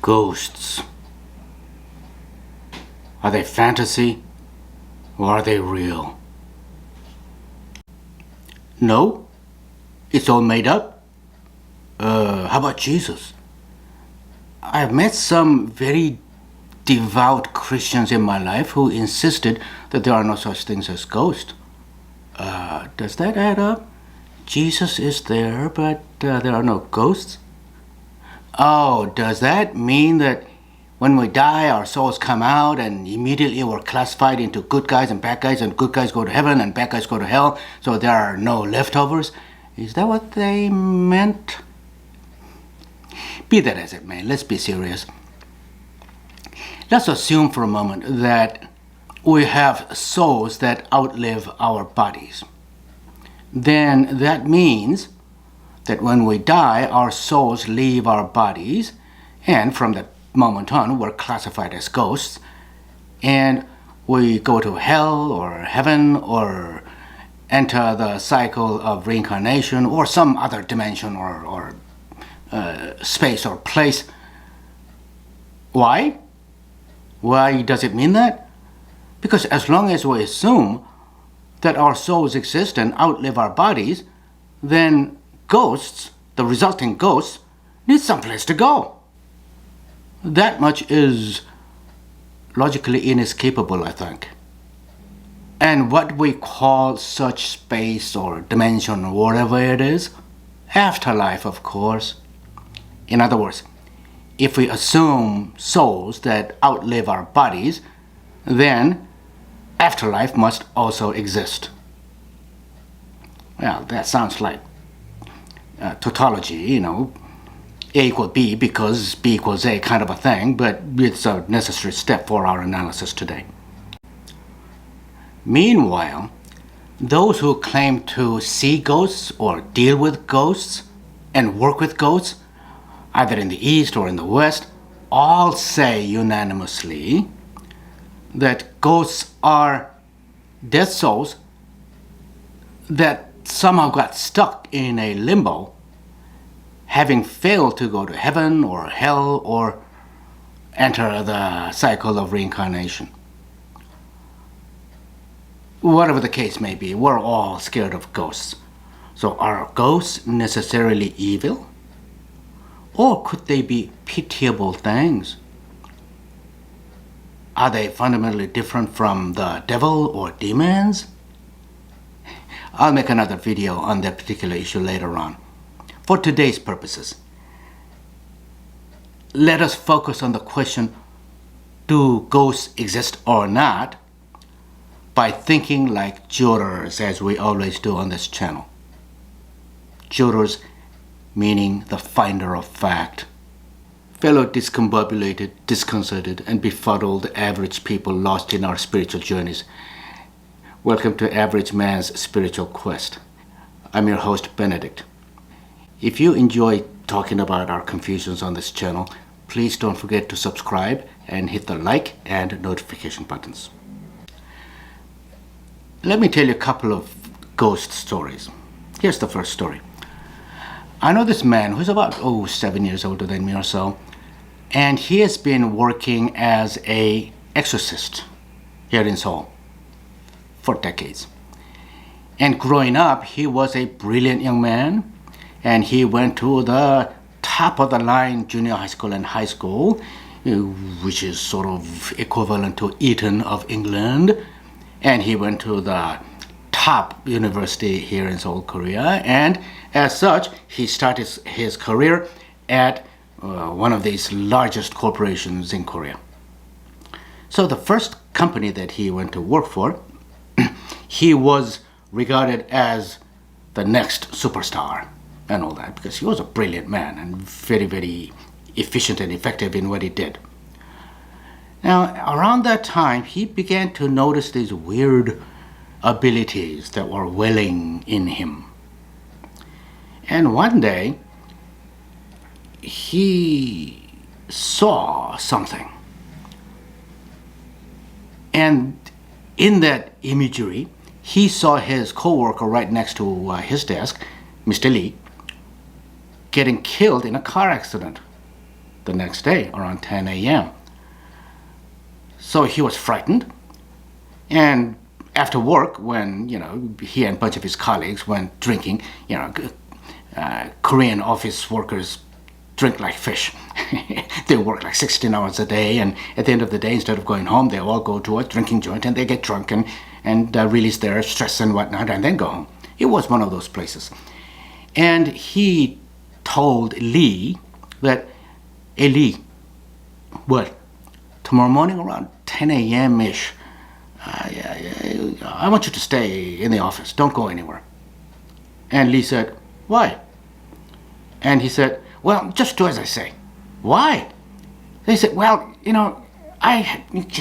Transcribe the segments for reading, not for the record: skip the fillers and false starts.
Ghosts. Are they fantasy or are they real? No, it's all made up. How about Jesus? I've met some very devout Christians in my life who insisted that there are no such things as ghosts. Does that add up? Jesus is there, but there are no ghosts? Oh, does that mean that when we die, our souls come out and immediately we're classified into good guys and bad guys, and good guys go to heaven and bad guys go to hell, so there are no leftovers? Is that what they meant? Be that as it may, let's be serious. Let's assume for a moment that we have souls that outlive our bodies. Then that means that when we die, our souls leave our bodies, and from that moment on, we're classified as ghosts, and we go to hell or heaven or enter the cycle of reincarnation or some other dimension or space or place. Why? Why does it mean that? Because as long as we assume that our souls exist and outlive our bodies, then ghosts, the resulting ghosts, need someplace to go. That much is logically inescapable, I think. And what we call such space or dimension or whatever it is, afterlife, of course. In other words, if we assume souls that outlive our bodies, then afterlife must also exist. Well, that sounds like tautology, A equals B because B equals A kind of a thing, but it's a necessary step for our analysis today. Meanwhile, those who claim to see ghosts or deal with ghosts and work with ghosts, either in the East or in the West, all say unanimously that ghosts are dead souls that somehow got stuck in a limbo, having failed to go to heaven or hell or enter the cycle of reincarnation. Whatever the case may be, we're all scared of ghosts. So are ghosts necessarily evil? Or could they be pitiable things? Are they fundamentally different from the devil or demons? I'll make another video on that particular issue later on. For today's purposes, let us focus on the question, do ghosts exist or not, by thinking like jurors, as we always do on this channel. Jurors meaning the finder of fact. Fellow discombobulated, disconcerted, and befuddled average people lost in our spiritual journeys. Welcome to Average Man's Spiritual Quest. I'm your host, Benedict. If you enjoy talking about our confusions on this channel, please don't forget to subscribe and hit the like and notification buttons. Let me tell you a couple of ghost stories. Here's the first story. I know this man who's about 7 years older than me or so, and he has been working as an exorcist here in Seoul for decades. And growing up, he was a brilliant young man, and he went to the top of the line junior high school and high school, which is sort of equivalent to Eton of England, and he went to the top university here in Seoul, Korea, and as such, he started his career at one of these largest corporations in Korea. So the first company that he went to work for, he was regarded as the next superstar and all that, because he was a brilliant man and very, very efficient and effective in what he did. Now, around that time, he began to notice these weird abilities that were welling in him. And one day, he saw something. And in that imagery, he saw his co-worker right next to his desk, Mr. Lee, getting killed in a car accident. the next day around 10 a.m. So he was frightened, and after work, when he and a bunch of his colleagues went drinking, Korean office workers drink like fish. They work like 16 hours a day, and at the end of the day, instead of going home, they all go to a drinking joint and they get drunk and release their stress and whatnot, and then go home. It was one of those places. And he told Lee that, "Hey Lee, what? Tomorrow morning around 10 a.m.-ish, I want you to stay in the office. Don't go anywhere." And Lee said, "Why?" And he said, "Well, just do as I say." "Why?" They said, "Well, I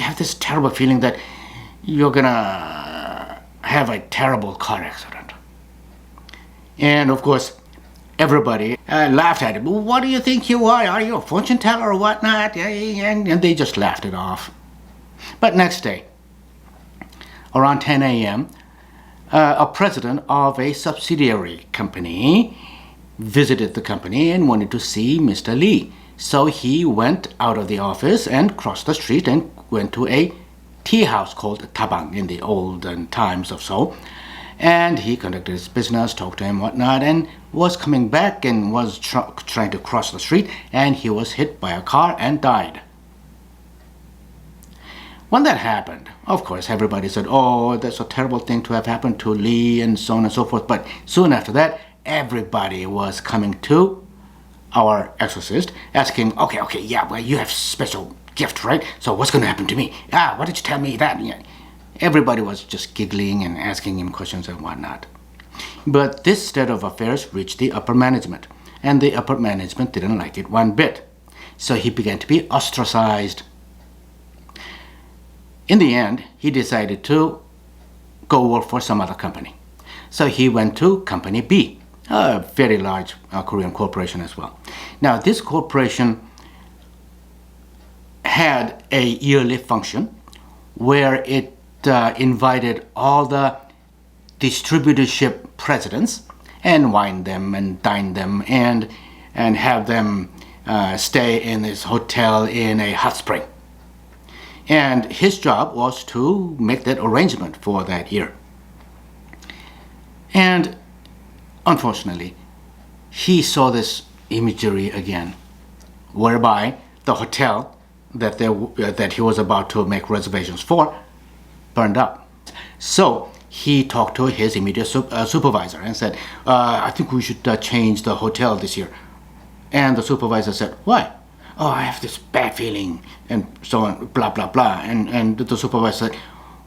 have this terrible feeling that you're gonna have a terrible car accident." And of course, everybody laughed at him. "What do you think you are? Are you a fortune teller or whatnot?" And they just laughed it off. But next day, around 10 a.m., a president of a subsidiary company visited the company and wanted to see Mr. Lee. So he went out of the office and crossed the street and went to a tea house called Tabang in the olden times of Seoul. And he conducted his business, talked to him, whatnot, and was coming back and was trying to cross the street, and he was hit by a car and died. When that happened, of course, everybody said, "Oh, that's a terrible thing to have happened to Lee," and so on and so forth. But soon after that, everybody was coming to our exorcist, asking, okay, yeah, well, you have special gift, right? So what's going to happen to me? Why did you tell me that? Yeah. Everybody was just giggling and asking him questions and whatnot. But this state of affairs reached the upper management, and the upper management didn't like it one bit. So he began to be ostracized. In the end, he decided to go work for some other company. So he went to Company B, a very large Korean corporation as well. Now, this corporation had a yearly function where it invited all the distributorship presidents and wine them and dine them and have them stay in this hotel in a hot spring. And his job was to make that arrangement for that year. And unfortunately, he saw this imagery again, whereby the hotel that he was about to make reservations for burned up. So he talked to his immediate supervisor and said, "I think we should change the hotel this year." And the supervisor said, "Why?" "Oh, I have this bad feeling," and so on, blah, blah, blah. And the supervisor said,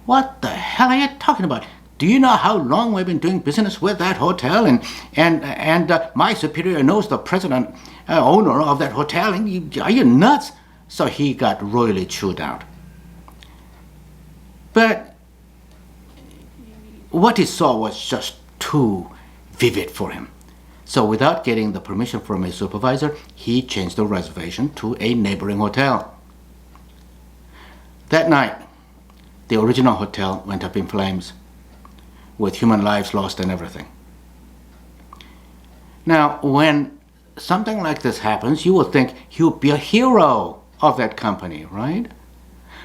"What the hell are you talking about? Do you know how long we've been doing business with that hotel? And my superior knows the president, owner of that hotel. And are you nuts?" So he got royally chewed out. But what he saw was just too vivid for him. So without getting the permission from his supervisor, he changed the reservation to a neighboring hotel. That night, the original hotel went up in flames, with human lives lost and everything. Now, when something like this happens, you would think he would be a hero of that company, right?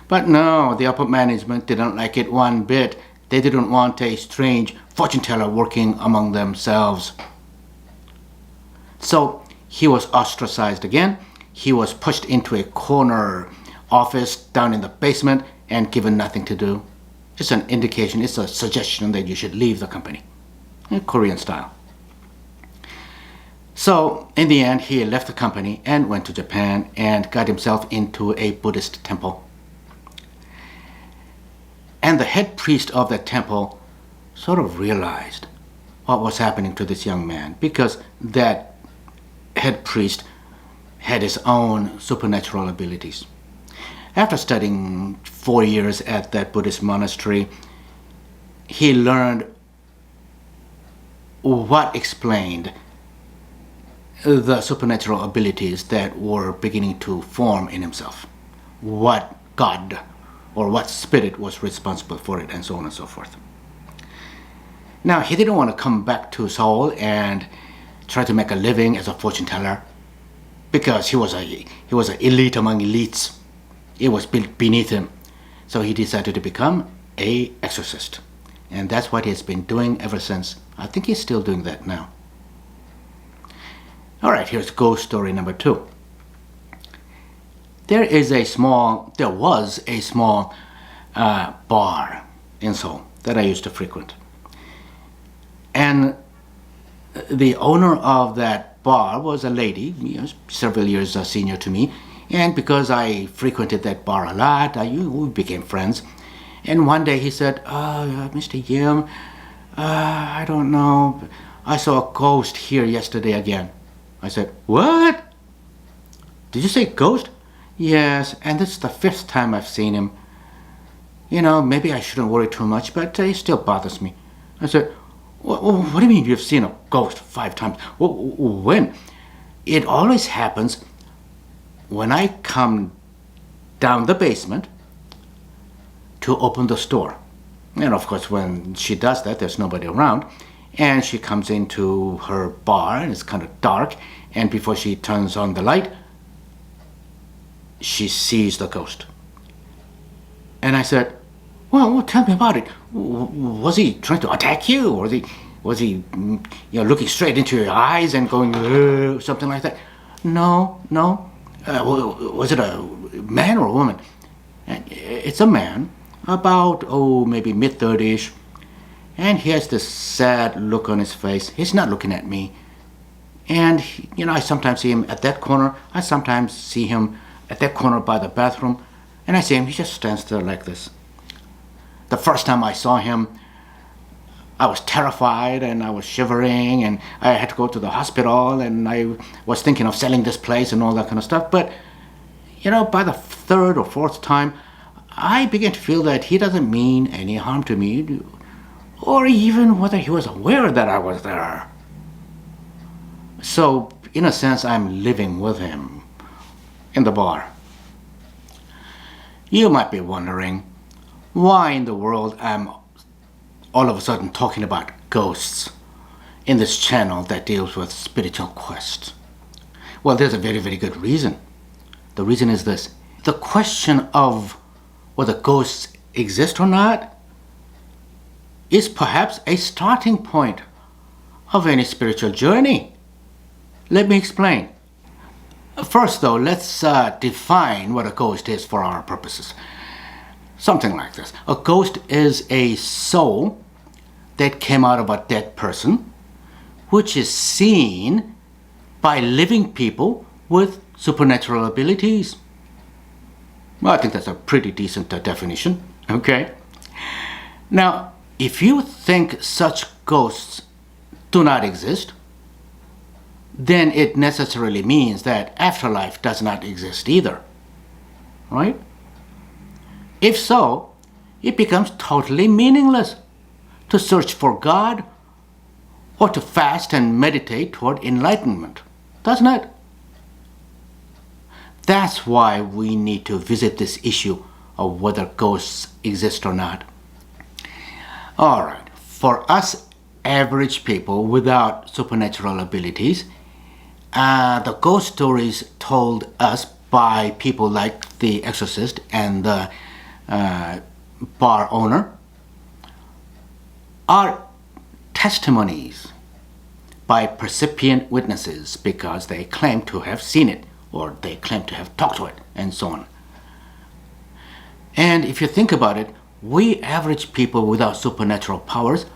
But no, the upper management didn't like it one bit. They didn't want a strange fortune teller working among themselves. So he was ostracized again. He was pushed into a corner office down in the basement and given nothing to do. It's an indication, it's a suggestion that you should leave the company, in Korean style. So in the end, he left the company and went to Japan and got himself into a Buddhist temple. And the head priest of that temple sort of realized what was happening to this young man, because that head priest had his own supernatural abilities. After studying 4 years at that Buddhist monastery, he learned what explained the supernatural abilities that were beginning to form in himself, what God or what spirit was responsible for it, and so on and so forth. Now, he didn't want to come back to Seoul and try to make a living as a fortune teller. because he was an elite among elites. It was beneath him. So he decided to become an exorcist. And that's what he's been doing ever since. I think he's still doing that now. All right, here's ghost story number 2. There was a small bar in Seoul that I used to frequent. And the owner of that bar was a lady, several years senior to me. And because I frequented that bar a lot, we became friends. And one day he said, Mr. Yim, I don't know, I saw a ghost here yesterday again. I said, what? Did you say ghost? Yes, and this is the 5th time I've seen him. Maybe I shouldn't worry too much, but it still bothers me. I said, what do you mean you've seen a ghost 5 times? When? It always happens when I come down the basement to open the store. And of course, when she does that, there's nobody around. And she comes into her bar, and it's kind of dark. And before she turns on the light, she sees the ghost. And I said, well, tell me about it. Was he trying to attack you? Or was he looking straight into your eyes and going, something like that? No. Was it a man or a woman? It's a man, about, maybe mid-30s. And he has this sad look on his face. He's not looking at me. And, I sometimes see him at that corner. I sometimes see him at that corner by the bathroom. And I see him, he just stands there like this. The first time I saw him, I was terrified and I was shivering and I had to go to the hospital and I was thinking of selling this place and all that kind of stuff. But, by the 3rd or 4th time, I began to feel that he doesn't mean any harm to me, or even whether he was aware that I was there. So, in a sense, I'm living with him in the bar. You might be wondering why in the world I'm all of a sudden talking about ghosts in this channel that deals with spiritual quest. Well, there's a very, very good reason. The reason is this. The question of whether ghosts exist or not is perhaps a starting point of any spiritual journey. Let me explain. First, though, let's define what a ghost is for our purposes. Something like this. A ghost is a soul that came out of a dead person, which is seen by living people with supernatural abilities. Well, I think that's a pretty decent definition, okay? Now, if you think such ghosts do not exist, then it necessarily means that afterlife does not exist either, right? If so, it becomes totally meaningless to search for God or to fast and meditate toward enlightenment, doesn't it? That's why we need to visit this issue of whether ghosts exist or not. All right, for us average people without supernatural abilities, the ghost stories told us by people like the exorcist and the bar owner are testimonies by percipient witnesses because they claim to have seen it or they claim to have talked to it and so on. And if you think about it, we average people without supernatural powers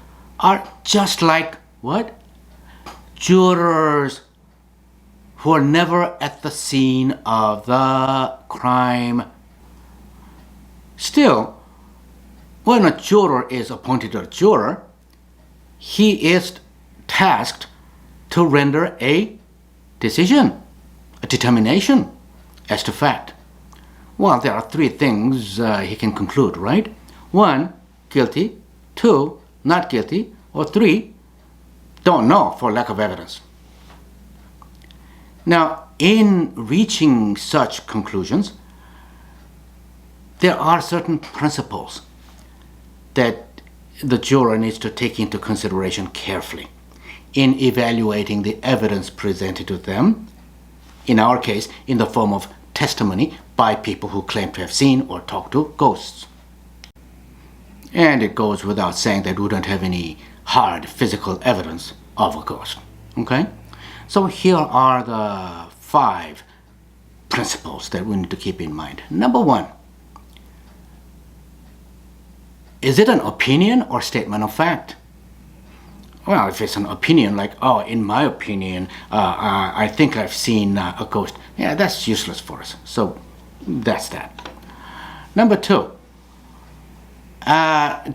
are just like what? Jurors who are never at the scene of the crime. Still, when a juror is appointed a juror, he is tasked to render a decision, a determination as to fact. Well, there are 3 things he can conclude, right? 1, guilty. 2, not guilty. Or 3, don't know for lack of evidence. Now, in reaching such conclusions, there are certain principles that the juror needs to take into consideration carefully in evaluating the evidence presented to them in our case, in the form of testimony by people who claim to have seen or talked to ghosts. And it goes without saying that we don't have any hard physical evidence of a ghost. Okay? So here are the 5 principles that we need to keep in mind. Number 1, is it an opinion or statement of fact? Well, if it's an opinion, like, oh, in my opinion, I think I've seen a ghost, yeah, that's useless for us. So that's that. Number 2,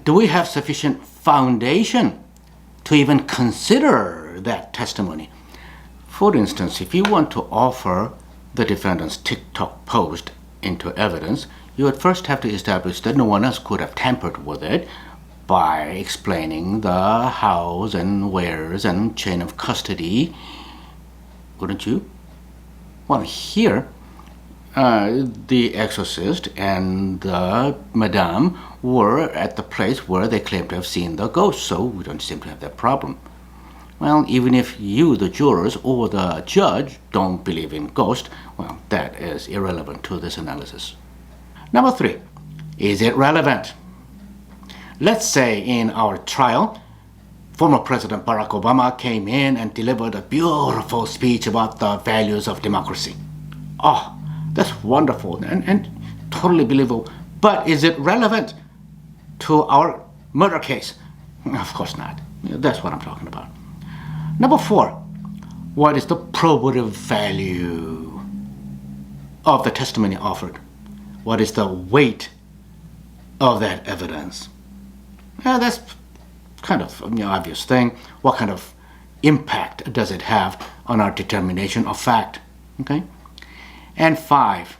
do we have sufficient foundation to even consider that testimony? For instance, if you want to offer the defendant's TikTok post into evidence, you would first have to establish that no one else could have tampered with it by explaining the hows and wheres and chain of custody, wouldn't you? Well, here, the exorcist and the madame were at the place where they claimed to have seen the ghost, so we don't seem to have that problem. Well, even if you, the jurors, or the judge don't believe in ghosts, well, that is irrelevant to this analysis. Number 3, is it relevant? Let's say in our trial, former President Barack Obama came in and delivered a beautiful speech about the values of democracy. Oh, that's wonderful and totally believable. But is it relevant to our murder case? Of course not. That's what I'm talking about. Number 4, what is the probative value of the testimony offered? What is the weight of that evidence? Yeah, that's kind of an obvious thing. What kind of impact does it have on our determination of fact? Okay? And 5,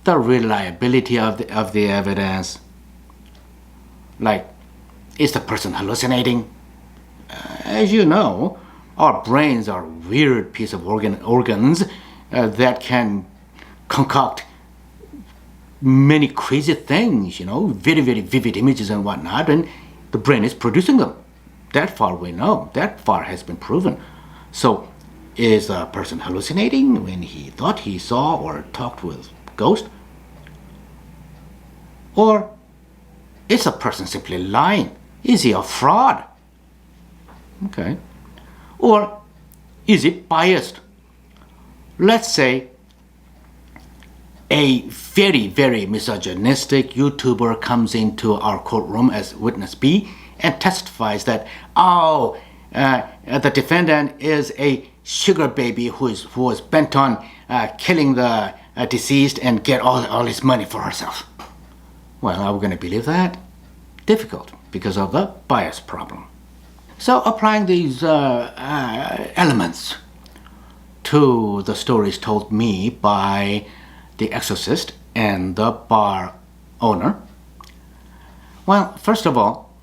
the reliability of the evidence. Like, is the person hallucinating? As you know, our brains are weird piece of organs that can concoct many crazy things, very, very vivid images and whatnot, and the brain is producing them. That far we know. That far has been proven. So, is a person hallucinating when he thought he saw or talked with ghosts? Or is a person simply lying? Is he a fraud? Okay. Or is it biased? Let's say a very, very misogynistic YouTuber comes into our courtroom as witness B and testifies that, the defendant is a sugar baby who was bent on killing the deceased and get all his money for herself. Well, are we going to believe that? Difficult, because of the bias problem. So applying these elements to the stories told me by the exorcist and the bar owner, well, first of all,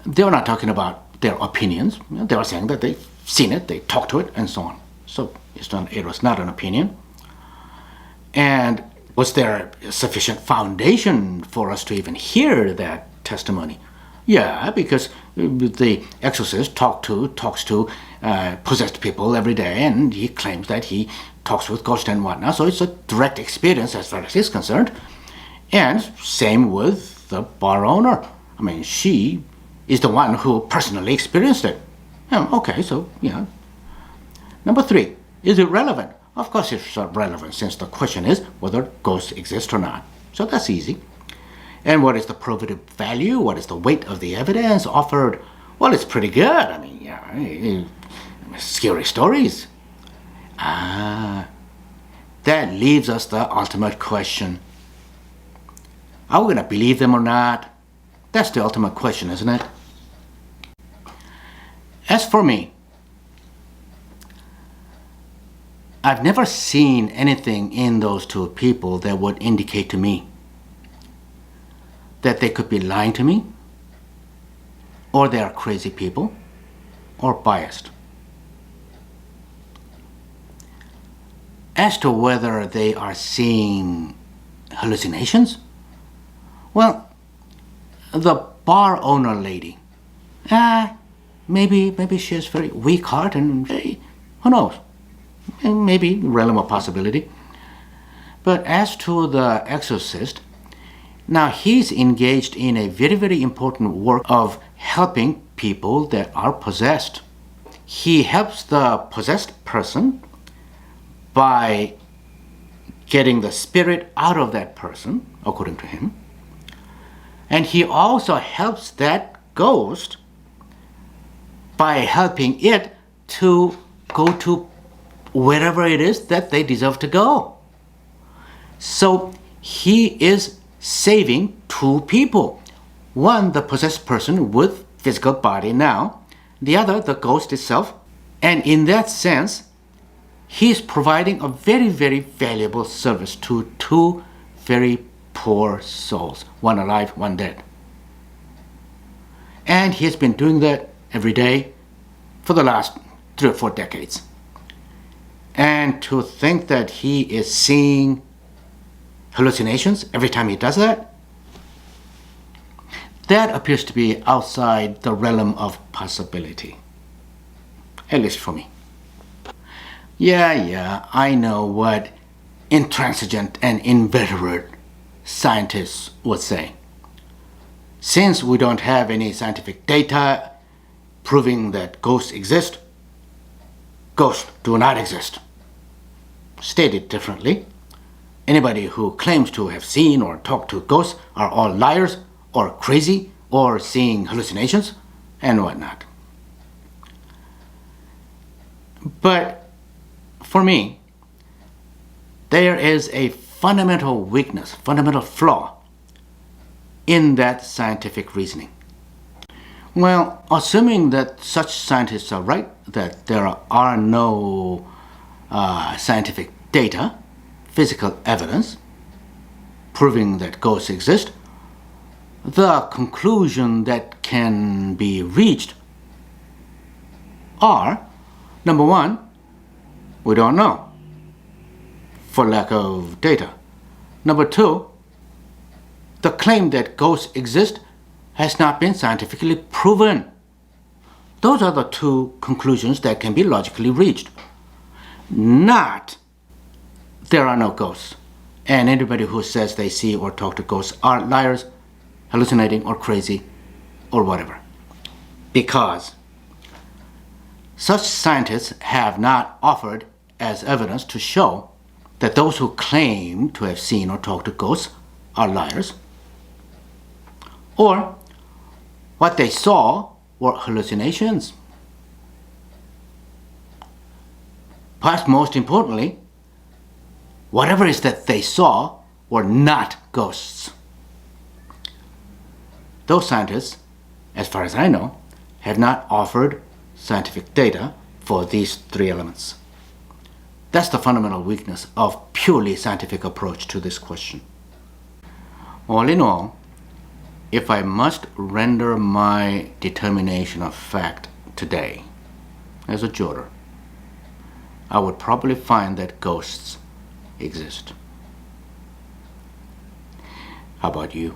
they were not talking about their opinions. They were saying that they've seen it, they talked to it, and so on. So it was not an opinion. And was there sufficient foundation for us to even hear that testimony? Yeah, because the exorcist talks to possessed people every day, and he claims that he talks with ghosts and whatnot. So it's a direct experience as far as he's concerned. And same with the bar owner. I mean, she is the one who personally experienced it. Okay, so, Number 3, is it relevant? Of course it's relevant, since the question is whether ghosts exist or not. So that's easy. And what is the probative value? What is the weight of the evidence offered? Well, it's pretty good. I mean, scary stories. That leaves us the ultimate question. Are we going to believe them or not? That's the ultimate question, isn't it? As for me, I've never seen anything in those two people that would indicate to me that they could be lying to me, or they are crazy people, or biased. As to whether they are seeing hallucinations, well, the bar owner lady, maybe she has very weak heart, and who knows? maybe realm of possibility. But as to the exorcist, now he's engaged in a very, very important work of helping people that are possessed. He helps the possessed person by getting the spirit out of that person, according to him. And he also helps that ghost by helping it to go to wherever it is that they deserve to go. So he is saving two people. One, the possessed person with physical body now. The other, the ghost itself. And in that sense, he's providing a very, very valuable service to two very poor souls. One alive, one dead. And he has been doing that every day for the last 3 or 4 decades. And to think that he is seeing hallucinations every time he does that, that appears to be outside the realm of possibility. At least for me. Yeah, I know what intransigent and inveterate scientists would say. Since we don't have any scientific data proving that ghosts exist, ghosts do not exist. Stated differently, anybody who claims to have seen or talked to ghosts are all liars or crazy or seeing hallucinations and whatnot. But for me, there is a fundamental weakness, fundamental flaw in that scientific reasoning. Well, assuming that such scientists are right, that there are no scientific data, physical evidence, proving that ghosts exist, the conclusion that can be reached are, number one, we don't know, for lack of data. Number two, the claim that ghosts exist has not been scientifically proven. Those are the two conclusions that can be logically reached. Not, there are no ghosts, and anybody who says they see or talk to ghosts are liars, hallucinating, or crazy, or whatever. Because such scientists have not offered as evidence to show that those who claim to have seen or talked to ghosts are liars, or what they saw were hallucinations. Perhaps most importantly, whatever it is that they saw were not ghosts. Those scientists, as far as I know, have not offered scientific data for these three elements. That's the fundamental weakness of purely scientific approach to this question. All in all, if I must render my determination of fact today as a juror, I would probably find that ghosts exist. How about you?